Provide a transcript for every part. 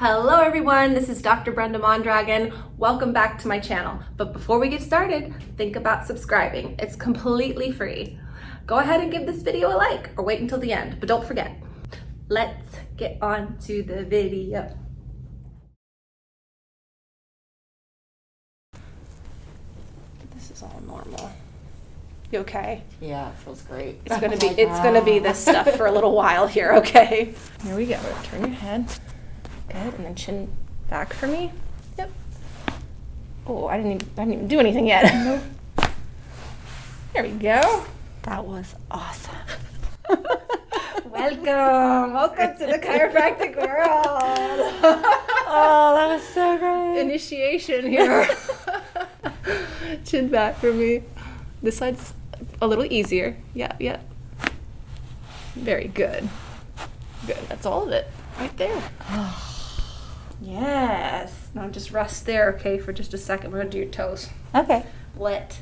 Hello everyone, this is Dr. Brenda Mondragon. Welcome back to my channel. But before we get started, think about subscribing. It's completely free. Go ahead and give this video a like or wait until the end, but don't forget. Let's get on to the video. This is all normal. You okay? Yeah, it feels great. It's gonna be this stuff for a little while here, okay? Here we go. Turn your head. Good, and then chin back for me. Yep. Oh, I didn't even do anything yet. Nope. There we go. That was awesome. Welcome to the chiropractic world. Oh, that was so great. Initiation here. Chin back for me. This side's a little easier. Yeah. Very good. Good. That's all of it right there. Yes. Now just rest there, okay, for just a second. We're going to do your toes. Okay. Let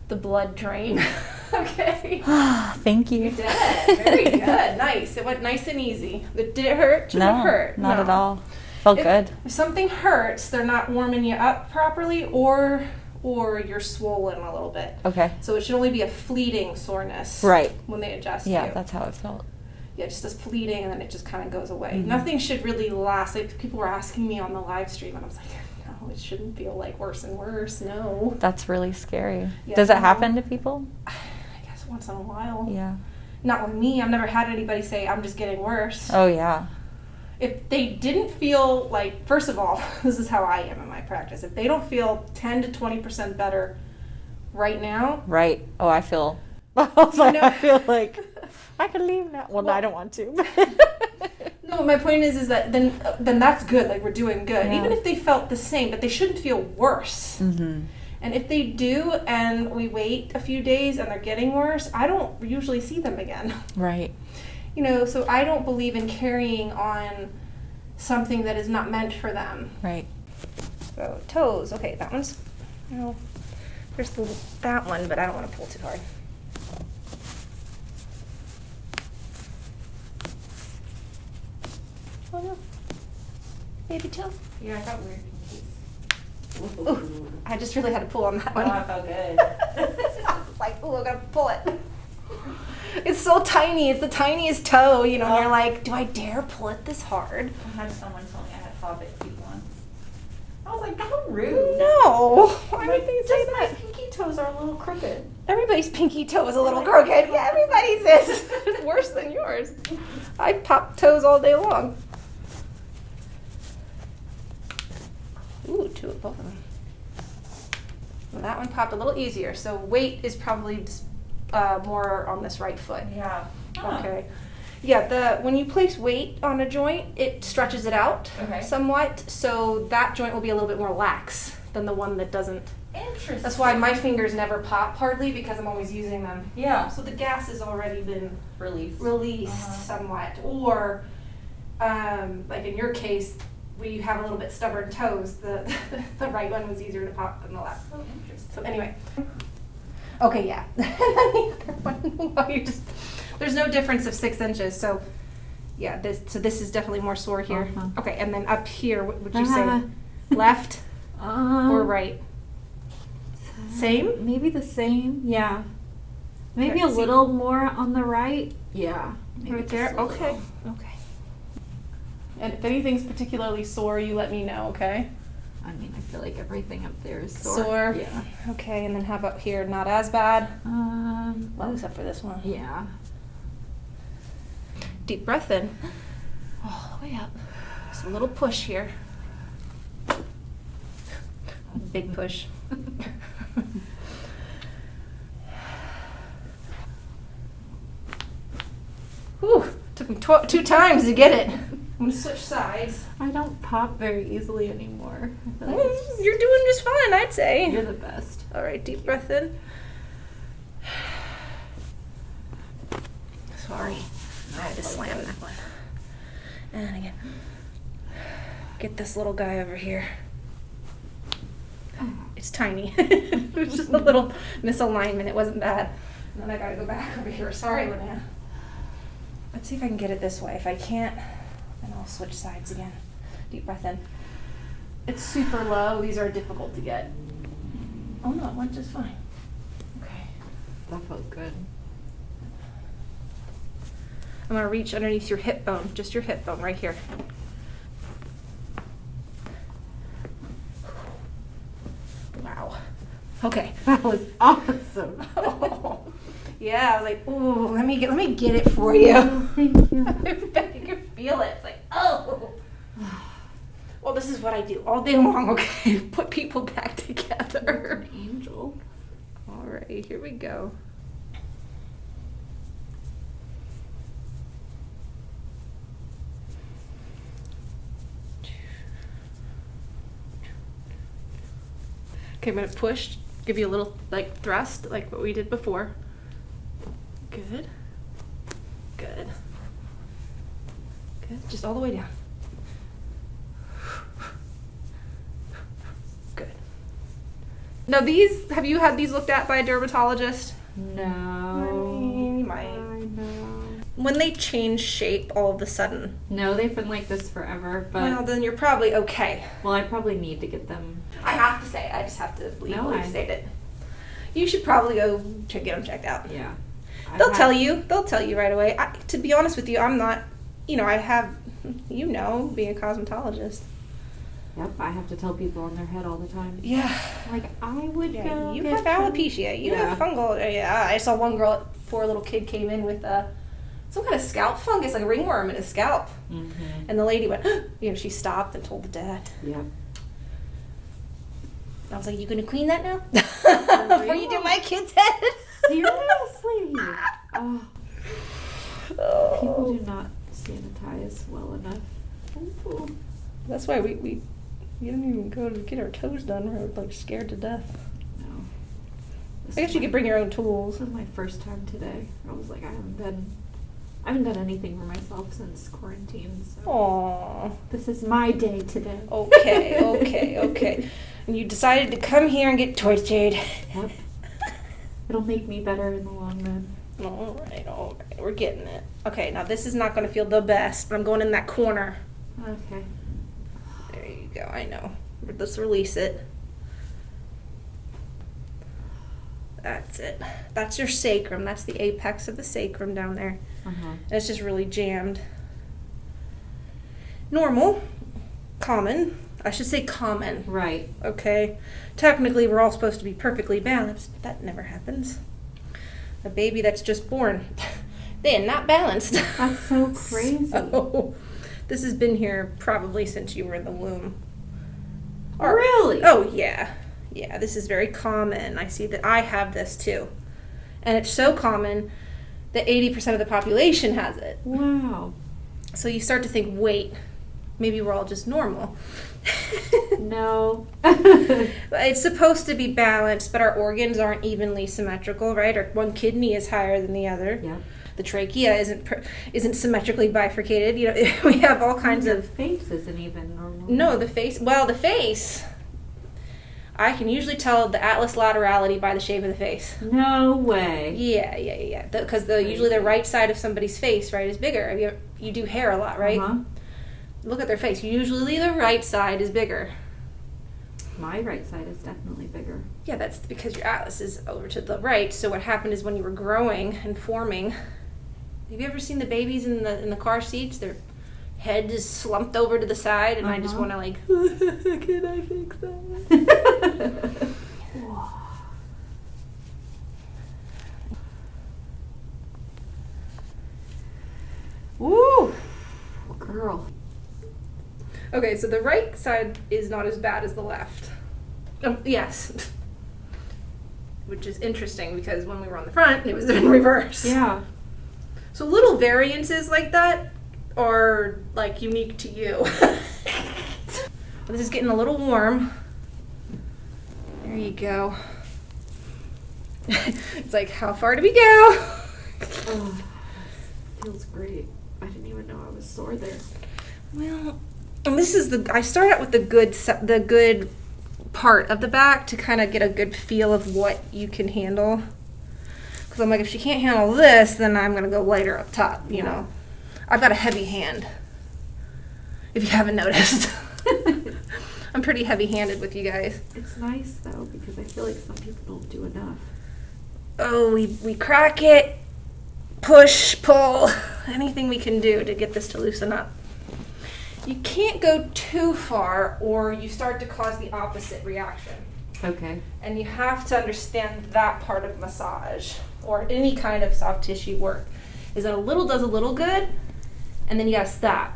the blood drain. Okay. Thank you. You did it. Very good. Nice. It went nice and easy. Did it hurt? Should it hurt? Not at all. Felt good. If something hurts, they're not warming you up properly, or you're swollen a little bit. Okay. So it should only be a fleeting soreness. Right. When they adjust you. Yeah, that's how it felt. Yeah, just this fleeting, and then it just kind of goes away. Mm-hmm. Nothing should really last. Like, people were asking me on the live stream, and I was like, no, it shouldn't feel like worse and worse. No. That's really scary. Yeah, Does it happen to people? I guess once in a while. Yeah. Not with me. I've never had anybody say, I'm just getting worse. Oh, yeah. If they didn't feel like, first of all, this is how I am in my practice. If they don't feel 10 to 20% better right now. Right. Oh, I feel like I could leave now. Well, no, I don't want to. No, my point is that then that's good. Like, we're doing good. Yeah. Even if they felt the same, but they shouldn't feel worse. Mm-hmm. And if they do, and we wait a few days and they're getting worse, I don't usually see them again. Right. You know, so I don't believe in carrying on something that is not meant for them. Right. So toes. Okay, that one's. There's that one, but I don't want to pull too hard. Oh no. Baby toe. Yeah, I thought we were pinkies. Ooh, I just really had to pull on that one. Oh, I felt good. I was like, oh, I gotta pull it. It's so tiny. It's the tiniest toe, you know, and you're like, do I dare pull it this hard? I had someone tell me I had Pelvic feet once. I was like, how rude. No. Why would they say Just my that? pinky toes are a little crooked. Everybody's pinky toe is a little crooked. Yeah, everybody's is. It's worse than yours. I pop toes all day long. Ooh, two of both of them. Well, that one popped a little easier. So weight is probably more on this right foot. Yeah. Okay. Yeah, when you place weight on a joint, it stretches it out somewhat. So that joint will be a little bit more lax than the one that doesn't. Interesting. That's why my fingers never pop hardly, because I'm always using them. Yeah. So the gas has already been Released. somewhat. Or, like in your case, we have a little bit stubborn toes. The right one was easier to pop than the left. So interesting. So anyway. Okay, yeah. And then the other one, well, there's no difference of 6 inches. So yeah, this is definitely more sore here. Uh-huh. Okay, and then up here, what would you say? Left or right? Same? Maybe the same, yeah. Maybe Okay, a little more on the right. Yeah. Maybe Right just there? a Okay. little. Okay. And if anything's particularly sore, you let me know, okay? I mean, I feel like everything up there is sore. Sore? Yeah. Okay, and then how about here? Not as bad? Well, Except for this one. yeah. Deep breath in. All the way up. Just a little push here. Big push. Whew, took me 2 times to get it. I'm gonna switch sides. I don't pop very easily anymore. I feel like it's just- You're doing just fine, I'd say. you're the best. All right, deep breath in. Sorry, I had to slam that one. And again, get this little guy over here. It's tiny. It was just a little misalignment. It wasn't bad. And then I gotta go back over here. Sorry, Linnea. Let's see if I can get it this way. If I can't, then I'll switch sides again. Deep breath in. It's super low. These are difficult to get. Oh no, it went just fine. Okay. That felt good. I'm gonna reach underneath your hip bone, just your hip bone right here. Wow. Okay. That was awesome. Yeah, I was like, ooh, let me get it for you. Thank you. I bet you can feel it. It's like, oh. Well, this is what I do all day long, okay? Put people back together. Angel. All right, here we go. Okay, I'm gonna push, give you a little like thrust, like what we did before. Good. Good. Good. Just all the way down. Good. Now these, have you had these looked at by a dermatologist? No. You might. I know. When they change shape all of a sudden, No, they've been like this forever, but well, then you're probably okay. well, I probably need to get them. I have to say, I just have to No, legally state it. You should probably go get them checked out. Yeah. They'll tell you right away. To be honest with you, I'm not, I have, being a cosmetologist. Yep, I have to tell people on their head all the time. Yeah. Like, I would go. You get have them. alopecia. You Yeah. have fungal. Yeah, I saw one girl, poor little kid came in with some kind of scalp fungus, like a ringworm in his scalp. Mm-hmm. And the lady went, she stopped and told the dad. Yep. I was like, you gonna clean that now? Before you do my kid's head? Seriously. Oh, Oh. people do not sanitize well enough. Ooh. That's why we didn't even go to get our toes done. We're like scared to death. No. I guess you could bring your own tools. This was my first time today. I was like, I haven't done anything for myself since quarantine. So Aww. this is my day today. Okay. And you decided to come here and get tortured. Yep. It'll make me better in the long run. All right. We're getting it. Okay, now this is not going to feel the best, but I'm going in that corner. Okay. There you go. I know. Let's release it. That's it. That's your sacrum. That's the apex of the sacrum down there. Uh-huh. And it's just really jammed. Normal. Common. I should say common. Right. Okay? Technically, we're all supposed to be perfectly balanced, but that never happens. A baby that's just born, they are not balanced. That's so crazy. So, this has been here probably since you were in the womb. Really? Oh, yeah. Yeah, this is very common. I see that I have this too. And it's so common that 80% of the population has it. Wow. So you start to think, wait, maybe we're all just normal. No. It's supposed to be balanced, but our organs aren't evenly symmetrical, right? Our one kidney is higher than the other. Yep. The trachea isn't symmetrically bifurcated. We have all kinds Your of... face isn't even normal. No, the face... Well, the face... I can usually tell the atlas laterality by the shape of the face. No way. Yeah. Because usually the right side of somebody's face, right, is bigger. You do hair a lot, right? Uh-huh. Look at their face. Usually the right side is bigger. My right side is definitely bigger. Yeah, that's because your atlas is over to the right. So what happened is when you were growing and forming, have you ever seen the babies in the car seats? Their head is slumped over to the side, and I just want to like, can I fix that? Woo! Girl. Okay, so the right side is not as bad as the left. Yes. Which is interesting because when we were on the front, it was in reverse. Yeah. So little variances like that are like unique to you. This is getting a little warm. There you go. It's like, how far do we go? Oh, feels great. I didn't even know I was sore there. Well, and this is I start out with the good part of the back to kind of get a good feel of what you can handle. Because I'm like, if she can't handle this, then I'm going to go lighter up top, you know. I've got a heavy hand, if you haven't noticed. I'm pretty heavy-handed with you guys. It's nice though because I feel like some people don't do enough. Oh, we crack it, push, pull, anything we can do to get this to loosen up. You can't go too far or you start to cause the opposite reaction. Okay. And you have to understand that part of massage or any kind of soft tissue work is that a little does a little good and then you gotta stop.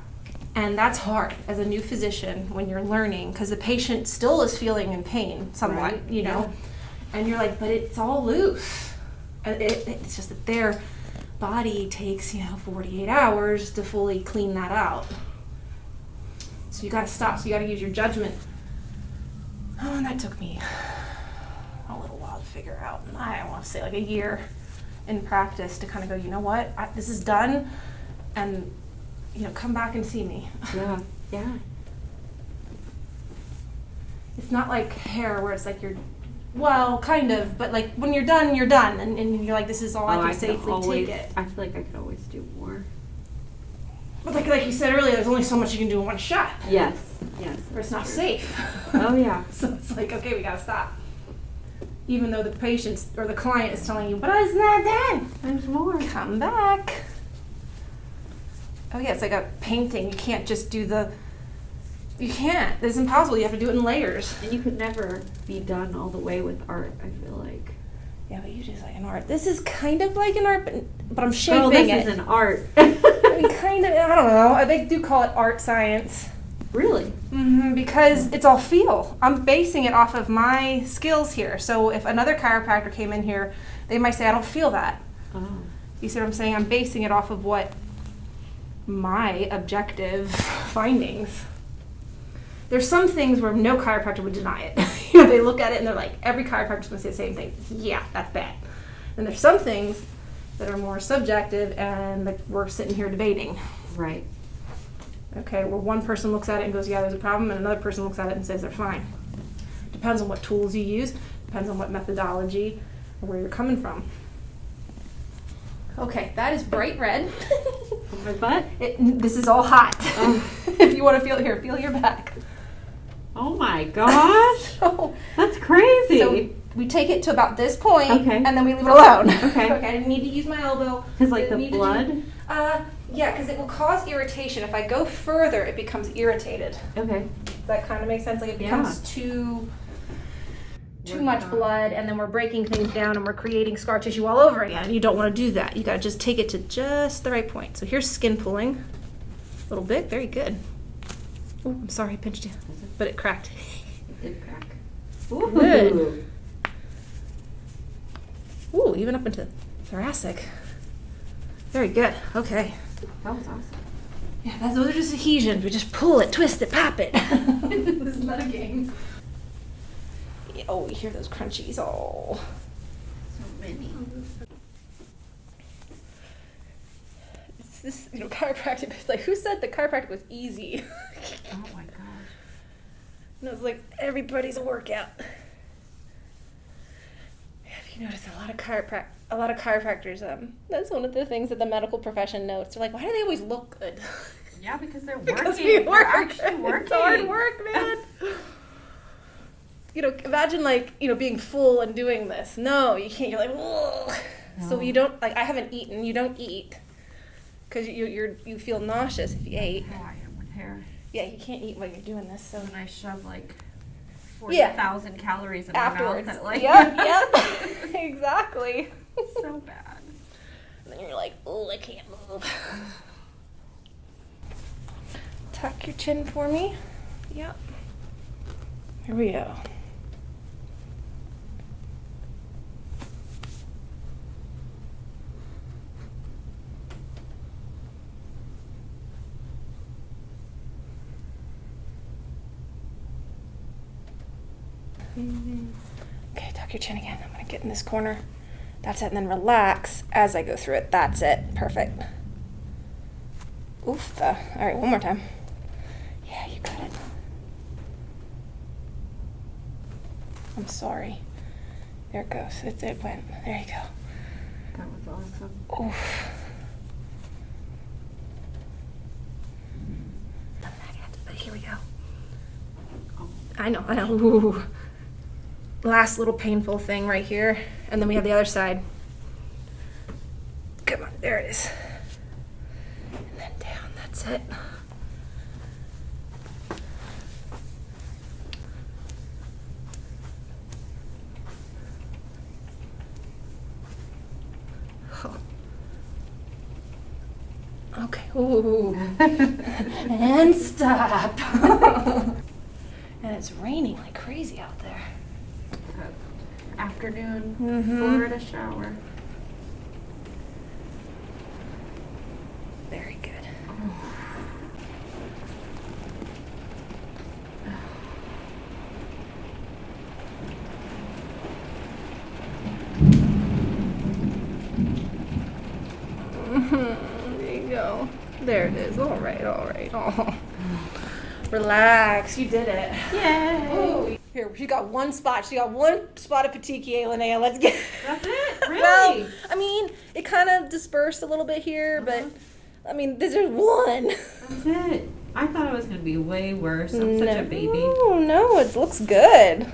And that's hard as a new physician when you're learning because the patient still is feeling in pain somewhat, Right. you know, and you're like, but it's all loose. And it's just that their body takes, 48 hours to fully clean that out. So you gotta stop, so you gotta use your judgment. Oh, and that took me a little while to figure out. I want to say like a year in practice to kind of go, you know what, this is done, and come back and see me. Yeah. Yeah. It's not like hair where it's like well, kind of, but like when you're done, and you're like, this is all I can safely take it. I feel like I could always do more. But like you said earlier, there's only so much you can do in one shot. Yes. Yes. Or it's not safe. Oh yeah. So it's like, okay, we gotta stop. Even though the patient or the client is telling you, but it's not done. There's more. Come back. Oh yeah, it's like a painting. You can't just do you can't. It's impossible. You have to do it in layers. And you could never be done all the way with art, I feel like. Yeah, but you just like an art. This is kind of like an art, but I'm shaping Girl, this it. is an art. I mean, kind of, I don't know. They do call it art science. Really? Mm-hmm, because it's all feel. I'm basing it off of my skills here. So if another chiropractor came in here, they might say, I don't feel that. Oh. You see what I'm saying? I'm basing it off of what my objective findings. There's some things where no chiropractor would deny it. They look at it and they're like, every chiropractor's going to say the same thing. Yeah, that's bad. And there's some things that are more subjective and that we're sitting here debating. Right. Okay, well, one person looks at it and goes, yeah, there's a problem, and another person looks at it and says they're fine. Depends on what tools you use, depends on what methodology, or where you're coming from. Okay, that is bright red. My butt? This is all hot. If you want to feel it here, feel your back. Oh my gosh. That's crazy. So we take it to about this point, Okay. and then we leave it alone. Okay. Okay, I didn't need to use my elbow. Because like Didn't the need to blood? yeah, because it will cause irritation. If I go further, it becomes irritated. Okay. Does that kind of make sense? Like it becomes too much blood, and then we're breaking things down and we're creating scar tissue all over again. You don't want to do that. You got to just take it to just the right point. So here's skin pulling. A little bit. Very good. Oh, I'm sorry I pinched you, but it cracked. It did crack. Ooh. Good. Ooh, even up into thoracic. Very good. Okay. That was awesome. Yeah, those are just adhesions. We just pull it, twist it, pop it. This is not a game. Yeah, oh, you hear those crunchies. Oh. So many. It's this, chiropractic. It's like, who said the chiropractic was easy? Oh my gosh. And I was like, everybody's a workout. Have you noticed a lot of chiropractors, that's one of the things that the medical profession notes. They're like, why do they always look good? Yeah, because they're Because working. we work. They're actually working. It's hard work, man. Imagine being full and doing this. No, you can't. You're like, ugh. No. So you don't, I haven't eaten. You don't eat because you feel nauseous if you ate. Oh, I am with hair. Yeah, you can't eat while you're doing this. So And I shove 40,000 calories in afterwards. my mouth. Yep. Exactly. So bad. And then you're like, oh, I can't move. Tuck your chin for me. Yep. Here we go. Okay, tuck your chin again. I'm gonna get in this corner. That's it, and then relax as I go through it. That's it. Perfect. Oof. All right, one more time. Yeah, you got it. I'm sorry. There it goes. It went. There you go. That was awesome. Oof. But here we go. Oh, I know. Ooh. Last little painful thing right here. And then we have the other side. Come on, there it is. And then down, that's it. Oh. Okay, ooh. And stop. And it's raining like crazy out there. Afternoon, Mhm. Florida shower. Very good. There you go. There it is. All right, all right. Oh. Relax. You did it. Yay! Ooh. Here, she got one spot. She got one spot of petechiae, Linnea. Let's get. That's it? Really? Well, I mean, it kind of dispersed a little bit here, but I mean, this is one. That's it. I thought it was going to be way worse. I'm such a baby. No, it looks good.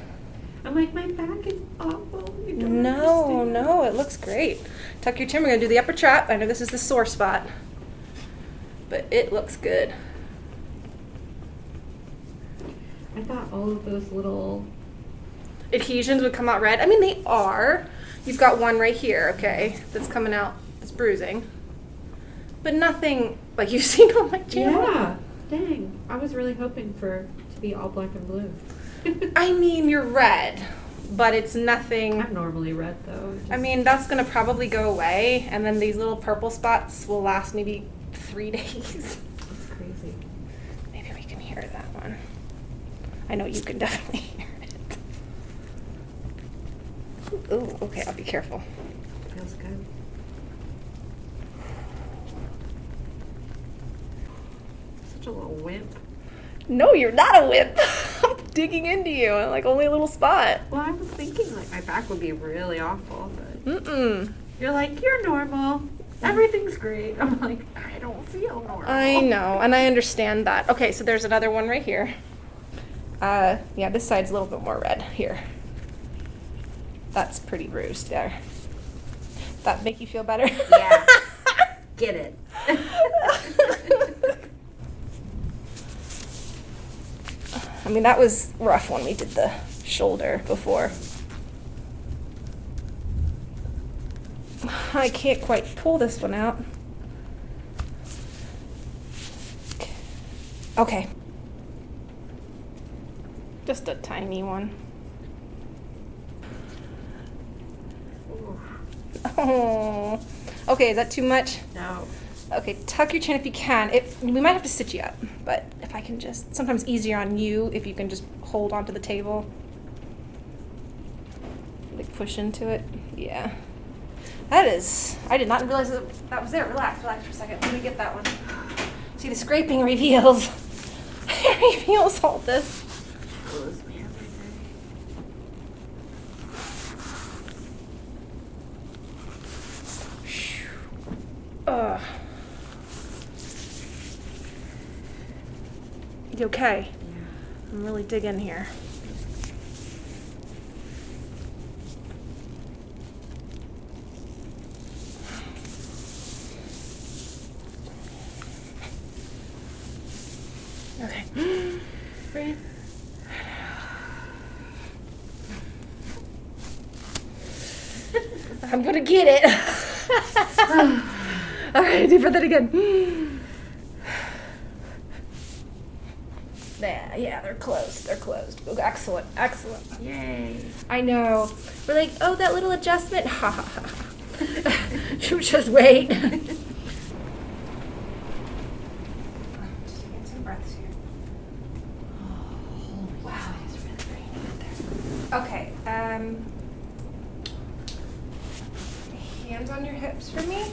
I'm like, my back is awful. You don't No, understand. no, it looks great. Tuck your chin. We're gonna do the upper trap. I know this is the sore spot, but it looks good. I thought all of those little... Adhesions would come out red. I mean, they are. You've got one right here, okay, that's coming out. It's bruising, but nothing like you've seen on my channel. Yeah. Dang. I was really hoping for to be all black and blue. I mean, you're red, but it's nothing. I'm normally red though. I mean, that's gonna probably go away, and then these little purple spots will last maybe 3 days. It's crazy. Maybe we can hear that one. I know you can definitely hear it. Ooh, okay, I'll be careful. Feels good. Such a little wimp. No, you're not a whip. I'm digging into you, like only a little spot. Well, I was thinking like my back would be really awful, but Mm-mm. you're like, you're normal. Everything's great. I'm like, I don't feel normal. I know, and I understand that. Okay, so there's another one right here. Yeah, this side's a little bit more red here. That's pretty bruised there. That make you feel better? Yeah. Get it. I mean, that was rough when we did the shoulder before. I can't quite pull this one out. Okay. Just a tiny one. Oh. Okay, is that too much? No. Okay, tuck your chin if you can. We might have to sit you up, but if I can just, sometimes easier on you if you can just hold onto the table. Like push into it. Yeah. That is, I did not realize that was there. Relax for a second. Let me get that one. See, the scraping reveals, it reveals all this. Blows me every day. Ugh. You okay? Yeah. I'm really digging here. Okay. Breathe. I'm gonna get it. All right, deep breath in again. Yeah, they're closed. They're closed. Oh, excellent, excellent. Yay. I know. We're like, oh, that little adjustment. Ha ha ha. Should we just wait? Just taking some breaths here. Oh, wow, it's really raining out there. Okay. Hands on your hips for me.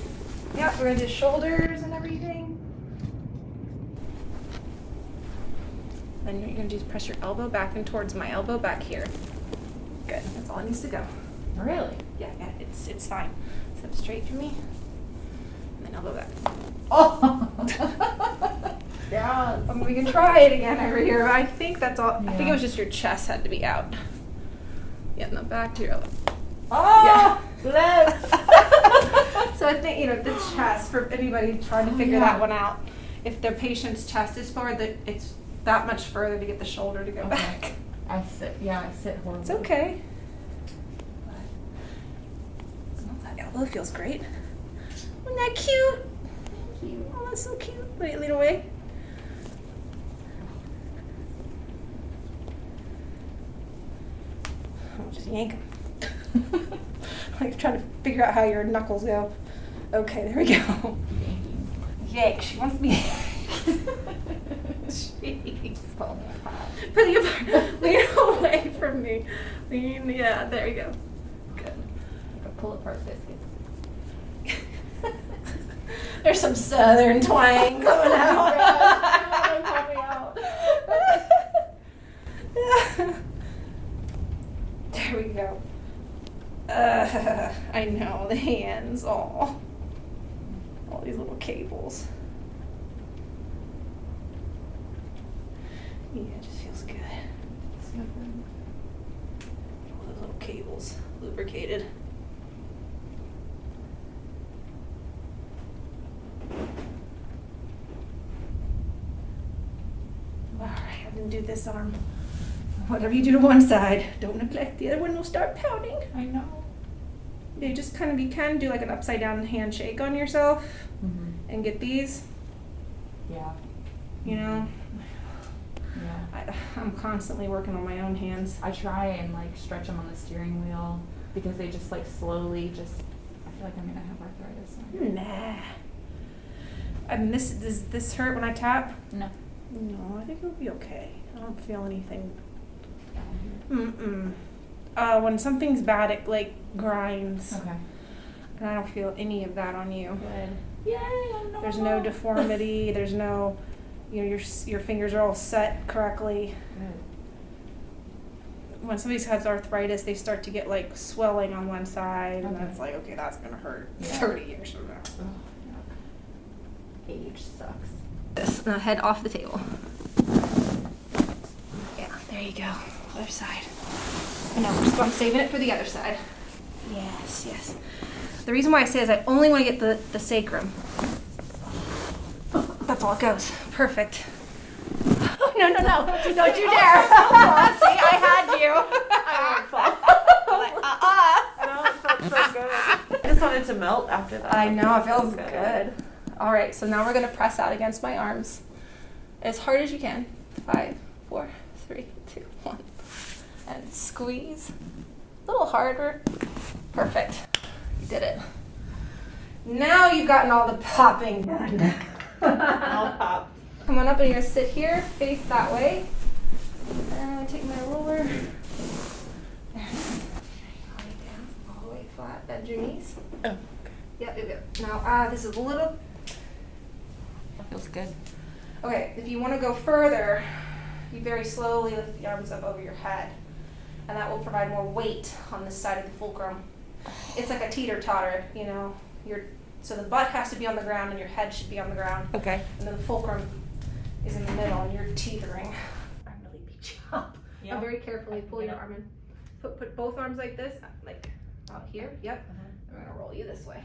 Yep, we're gonna do shoulders and everything. Then what you're gonna do is press your elbow back and towards my elbow back here. Good, that's all it needs to go. Really? Yeah, it's fine. Sit up straight for me, and then elbow back. Oh. Yeah. I mean, we can try it again over here. I think that's all. I think Yeah. it was just your chest had to be out. Yeah, no, back to your Oh, bless. So I think, you know, the chest, for anybody trying to figure that one out, if their patient's chest is forward, that it's that much further to get the shoulder to go back. I sit horribly. It's okay. Oh, that elbow feels great. Isn't that cute? Oh, that's so cute. Wait, lean away. I'll just yank them. Like trying to figure out how your knuckles go. Okay, there we go. Yank. She wants me. Jeez. Put the apart. Lean away from me. Lean. Yeah, there you go. Good. Like a pull apart biscuit. There's some southern twang coming out. There we go. I know, the hands, all these little cables. Yeah, it just feels good. All those little cables, lubricated. All right, I'm gonna do this arm. Whatever you do to one side, don't neglect the other one. Will start pounding. I know. You just kind of, you can do like an upside down handshake on yourself and get these, Yeah. you know. Yeah. I'm constantly working on my own hands. I try and like stretch them on the steering wheel because they just like slowly just. I feel like I'm gonna have arthritis. Nah. I mean, does this hurt when I tap? No. No, I think it'll be okay. I don't feel anything. Down When something's bad, it like grinds. here. Okay. And I don't feel any of that on you. Good. Yay! I'm normal. There's no deformity. There's no, you know, your fingers are all set correctly. Good. When somebody has arthritis, they start to get like swelling on one side, and Okay. that's like, okay, that's gonna hurt Yeah. 30 years from now. Oh, yuck. Age sucks. This, now head off the table. Yeah, there you go. Other side. I know, I'm saving it for the other side. Yes, yes. The reason why I say is I only want to get the sacrum. That's all it goes. Perfect. No, no, no. Don't you dare. See, I had you. I won't fall. No, it felt so good. I just wanted to melt after that. I know, it feels good. All right, so now we're gonna press out against my arms as hard as you can. 5, 4, 3, 2, 1. And squeeze. A little harder. Perfect. You did it. Now you've gotten all the popping done. I'll pop. Come on up and you're gonna sit here, face that way. And I take my roller. There. All the way flat. Bend your knees. Oh, okay. Yep. Now, this is a little. That feels good. Okay, if you want to go further, you very slowly lift the arms up over your head, and that will provide more weight on this side of the fulcrum. It's like a teeter-totter, you know. So the butt has to be on the ground, and your head should be on the ground. Okay. And then the fulcrum is in the middle, and you're teetering. I really beat you up. Yeah. And very carefully pull your arm in. Put both arms like this, like out here. Yep. I'm gonna roll you this way.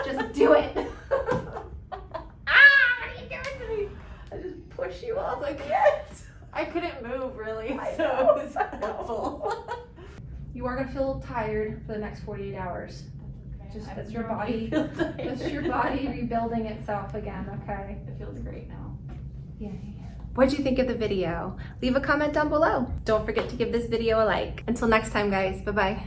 Just do it. What are you doing to me? I just push you up like yes. I couldn't move really, I so know. it was helpful. You are gonna feel tired for the next 48 hours. Just that's your body. That's your body rebuilding itself again. Okay. It feels great now. Yeah. What'd you think of the video? Leave a comment down below. Don't forget to give this video a like. Until next time, guys. Bye-bye.